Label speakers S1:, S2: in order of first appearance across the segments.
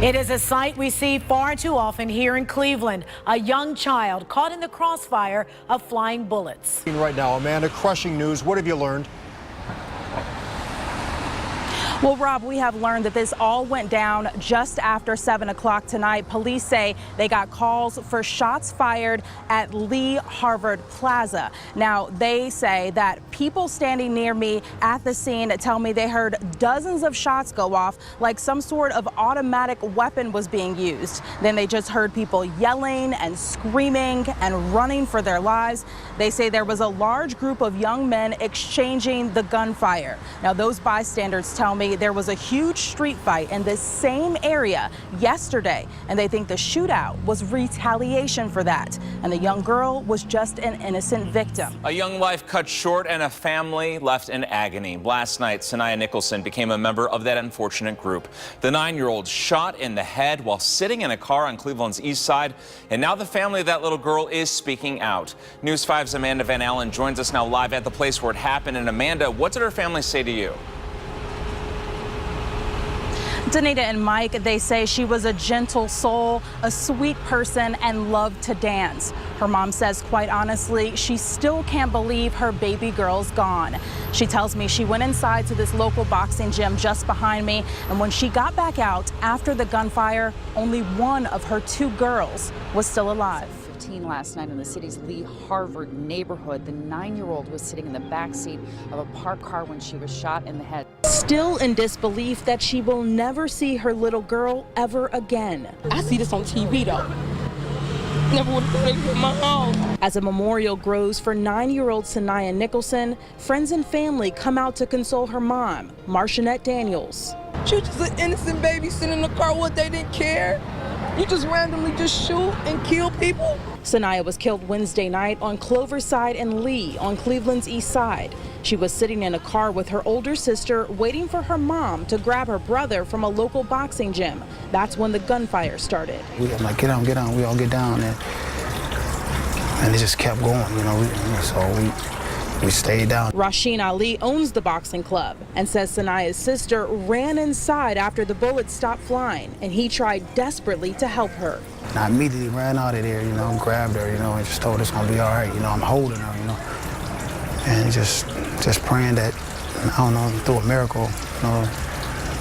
S1: It is a sight we see far too often here in Cleveland. A young child caught in the crossfire of flying bullets.
S2: Right now, Amanda, crushing news. What have you learned?
S3: Well, Rob, we have learned that this all went down just after 7 o'clock tonight. Police say they got calls for shots fired at Lee Harvard Plaza. Now, they say that people standing near me at the scene tell me they heard dozens of shots go off, like some sort of automatic weapon was being used. Then they just heard people yelling and screaming and running for their lives. They say there was a large group of young men exchanging the gunfire. Now, those bystanders tell me there was a huge street fight in this same area yesterday, and they think the shootout was retaliation for that. And the young girl was just an innocent victim.
S4: A young life cut short and a family left in agony. Last night, Saniyah Nicholson became a member of that unfortunate group. The 9-year-old shot in the head while sitting in a car on Cleveland's east side, and now the family of that little girl is speaking out. News 5's Amanda Van Allen joins us now live at the place where it happened. And Amanda, what did her family say to you?
S3: Danita and Mike, they say she was a gentle soul, a sweet person, and loved to dance. Her mom says, quite honestly, she still can't believe her baby girl's gone. She tells me she went inside to this local boxing gym just behind me, and when she got back out after the gunfire, only one of her 2 girls was still alive.
S5: Last night in the city's Lee Harvard neighborhood, the 9-year-old was sitting in the back seat of a parked car when she was shot in the head.
S3: Still in disbelief that she will never see her little girl ever again.
S6: I see this on TV though. Never would have thought it in my home.
S3: As a memorial grows for 9-year-old Saniyah Nicholson, friends and family come out to console her mom, Marcia Daniels.
S6: She was just an innocent baby sitting in the car. What, they didn't care? You just randomly just shoot and kill people?
S3: Sinayah was killed Wednesday night on Cloverside and Lee on Cleveland's east side. She was sitting in a car with her older sister waiting for her mom to grab her brother from a local boxing gym. That's when the gunfire started.
S7: I'm like, get on, get on. We all get down, and it just kept going, you know. So we stayed down.
S3: Rasheen Ali owns the boxing club and says Sanayah's sister ran inside after the bullets stopped flying, and he tried desperately to help her.
S7: And I immediately ran out of there, you know, grabbed her, you know, and just told her it's gonna be all right. You know, I'm holding her, you know, and just praying that, I don't know, through a miracle, you know,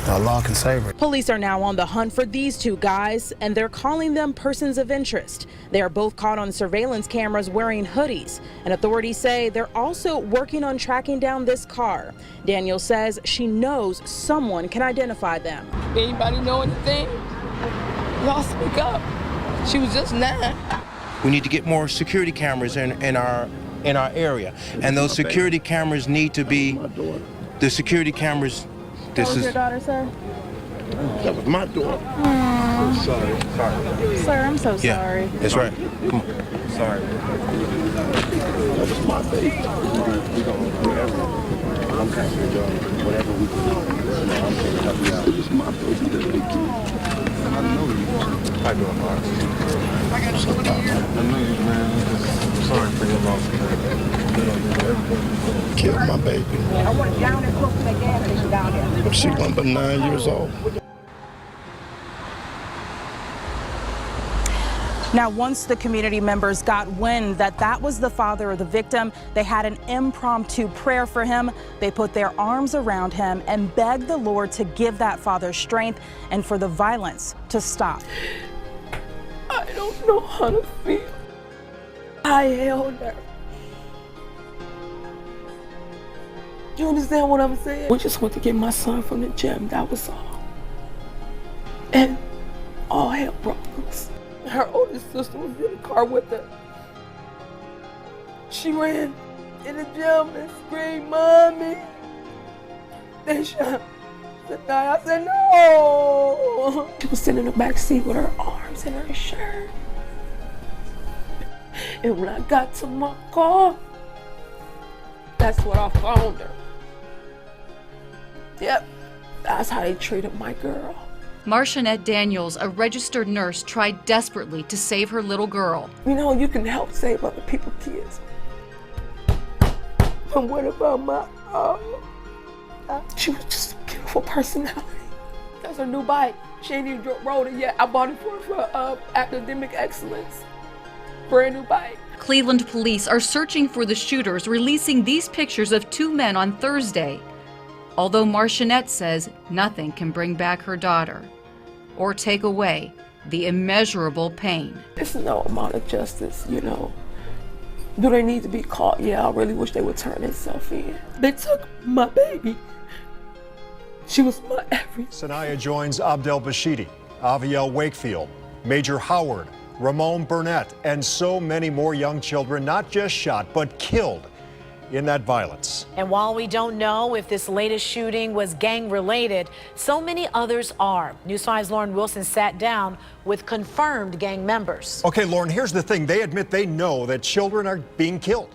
S7: Allah can save her.
S3: Police are now on the hunt for these 2 guys, and they're calling them persons of interest. They are both caught on surveillance cameras wearing hoodies, and authorities say they're also working on tracking down this car. Daniel says she knows someone can identify them.
S6: Anybody know anything? Y'all speak up. She was just 9.
S8: We need to get more security cameras in our area, and those security cameras need to be the security cameras.
S3: That was your daughter, sir?
S8: That was my daughter. Sorry.
S3: Sir, I'm so sorry.
S8: That's right. Come on. Sorry. That was my baby. We're going to do whatever. I'm trying to do whatever we can do. I'm trying to help you out. It's my baby. I know you. How you doing, Mark? I know you, man. I'm sorry for your loss, man. Killed my baby.
S3: I want it down and close to the gas station down there.
S8: She was but 9 years old.
S3: Now, once the community members got wind that that was the father of the victim, they had an impromptu prayer for him. They put their arms around him and begged the Lord to give that father strength and for the violence to stop.
S6: I don't know how to feel. I held her. You understand what I'm saying? We just went to get my son from the gym, that was all. And all hell broke loose. Her oldest sister was in the car with her. She ran in the gym and screamed, "Mommy!" They shot Sinayah. I said, "No!" She was sitting in the back seat with her arms in her shirt. And when I got to my car, that's when I found her. Yep, that's how they treated my girl.
S9: Marcia Daniels, a registered nurse, tried desperately to save her little girl.
S6: You know, you can help save other people's kids. But what about my She was just a beautiful personality. That's her new bike. She ain't even wrote it yet. I bought it for academic excellence. Brand new bike.
S9: Cleveland police are searching for the shooters, releasing these pictures of two men on Thursday. Although Marcianette says nothing can bring back her daughter or take away the immeasurable pain.
S6: It's no amount of justice, you know. Do they need to be caught? Yeah, I really wish they would turn themselves in. They took my baby. She was my everything.
S2: Sinayah joins Abdel Bashidi, Aviel Wakefield, Major Howard, Ramon Burnett, and so many more young children not just shot, but killed in that violence.
S1: And while we don't know if this latest shooting was gang-related, so many others are. News 5's Lauren Wilson sat down with confirmed gang members.
S2: Okay, Lauren, here's the thing. They admit they know that children are being killed.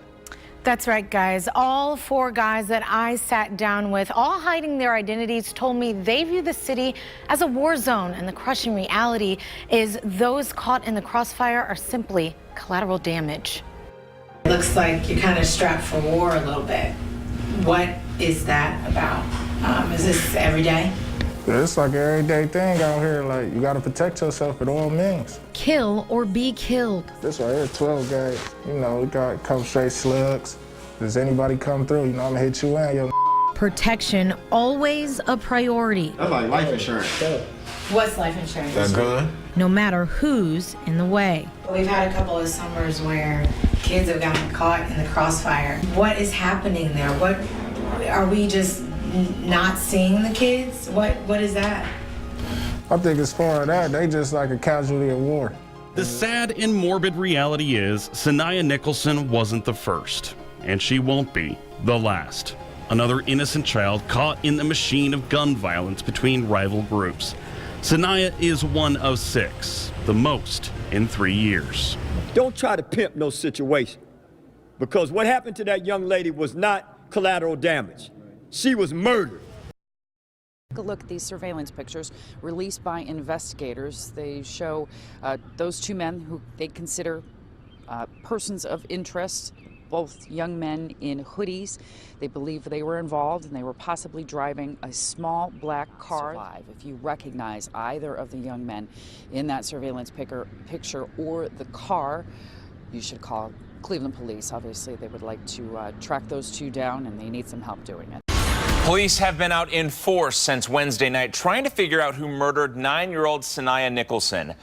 S10: That's right, guys. All four guys that I sat down with, all hiding their identities, told me they view the city as a war zone, and the crushing reality is those caught in the crossfire are simply collateral damage.
S11: Looks like you're kind of strapped for war a little bit. What is that about? Is this every day?
S12: It's like an everyday thing out here. Like, you gotta protect yourself at all means.
S10: Kill or be killed.
S12: This right here, 12 guys. You know, we got a couple straight slugs. Does anybody come through, you know, I'm gonna hit you in, yo.
S10: Protection always a priority.
S13: That's like life insurance.
S11: What's life insurance?
S13: That gun?
S10: No matter who's in the way.
S11: We've had a couple of summers where kids have gotten caught in the crossfire. What is happening there? What are we just not seeing the kids? What is that?
S12: I think as far as that, they just like a casualty of war.
S14: The sad and morbid reality is Saniyah Nicholson wasn't the first, and she won't be the last. Another innocent child caught in the machine of gun violence between rival groups. Sinayah is one of 6, the most in 3 years.
S15: Don't try to pimp no situation, because what happened to that young lady was not collateral damage. She was murdered.
S5: Take a look at these surveillance pictures released by investigators. They show those two men who they consider persons of interest, both young men in hoodies. They believe they were involved and they were possibly driving a small black car. If you recognize either of the young men in that surveillance picture or the car, you should call Cleveland police. Obviously, they would like to track those two down, and they need some help doing it.
S4: Police have been out in force since Wednesday night trying to figure out who murdered 9-year-old Saniyah Nicholson.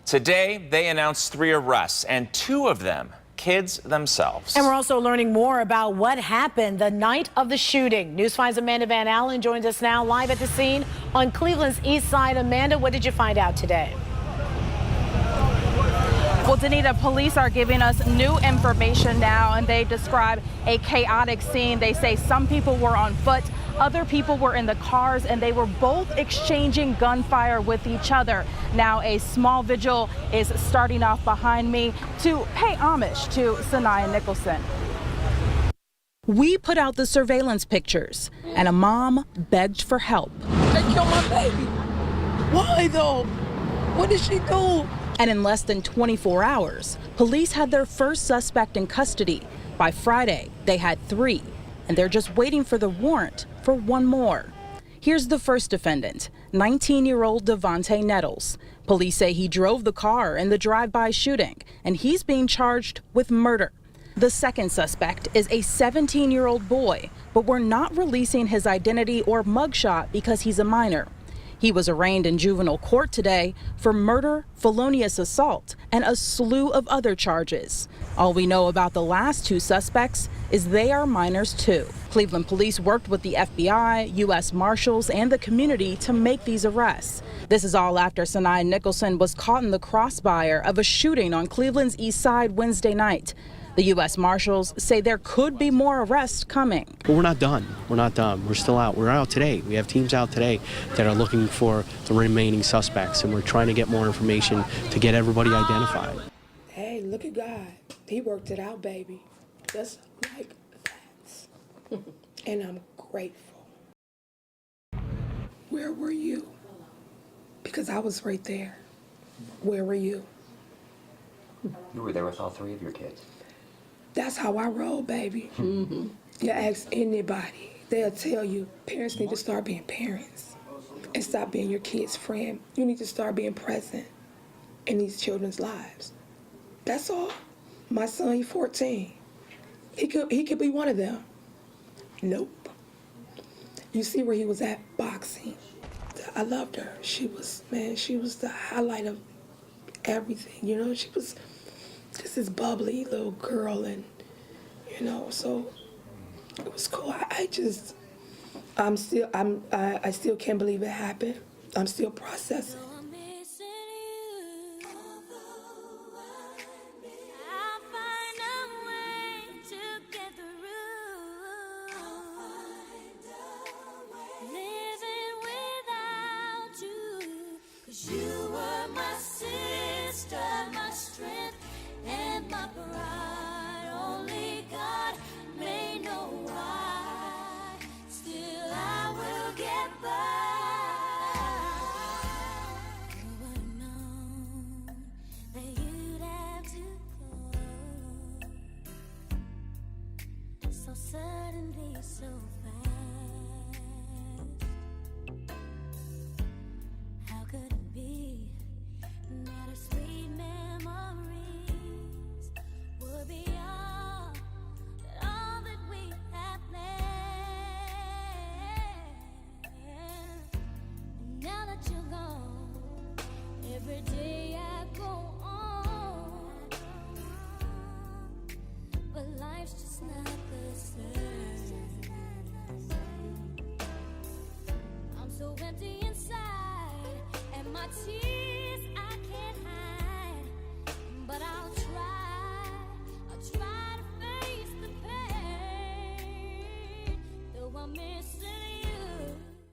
S4: Today, they announced 3 arrests, and 2 of them kids themselves.
S1: And we're also learning more about what happened the night of the shooting. News 5's Amanda Van Allen joins us now live at the scene on Cleveland's east side. Amanda, what did you find out today?
S3: Well, Danita, police are giving us new information now, and they describe a chaotic scene. They say some people were on foot, other people were in the cars, and they were both exchanging gunfire with each other. Now, a small vigil is starting off behind me to pay homage to Saniyah Nicholson. We put out the surveillance pictures, and a mom begged for help.
S6: They killed my baby. Why though? What did she do?
S3: And in less than 24 hours, police had their first suspect in custody. By Friday, they had 3, and they're just waiting for the warrant for 1 more. Here's the first defendant, 19-year-old Devontae Nettles. Police say he drove the car in the drive-by shooting, and he's being charged with murder. The second suspect is a 17-year-old boy, but we're not releasing his identity or mugshot because he's a minor. He was arraigned in juvenile court today for murder, felonious assault, and a slew of other charges. All we know about the last 2 suspects is they are minors too. Cleveland police worked with the FBI, U.S. Marshals, and the community to make these arrests. This is all after Saniyah Nicholson was caught in the crossfire of a shooting on Cleveland's east side Wednesday night. The U.S. Marshals say there could be more arrests coming.
S16: But we're not done. We're not done. We're still out. We're out today. We have teams out today that are looking for the remaining suspects, and we're trying to get more information to get everybody identified.
S6: Hey, look at God. He worked it out, baby. Just like that. And I'm grateful. Where were you? Because I was right there. Where were you?
S17: You were there with all 3 of your kids.
S6: That's how I roll, baby. You ask anybody, they'll tell you parents need to start being parents. and stop being your kid's friend. You need to start being present in these children's lives. That's all. My son, he's 14. He could be one of them. Nope. You see where he was at boxing. I loved her. She was the highlight of everything, you know? She was just this bubbly little girl, and, you know, so it was cool. I still can't believe it happened. I'm still processing.
S13: You were my sister, my strength, and my pride. Only God may know why. Still, I will get by. Who would've known that you'd have to go so suddenly, so fast? How could it be that our sweet memories would be all that we have planned? Now that you're gone, every day I go on, but life's just not the same. I'm so empty inside, and my tears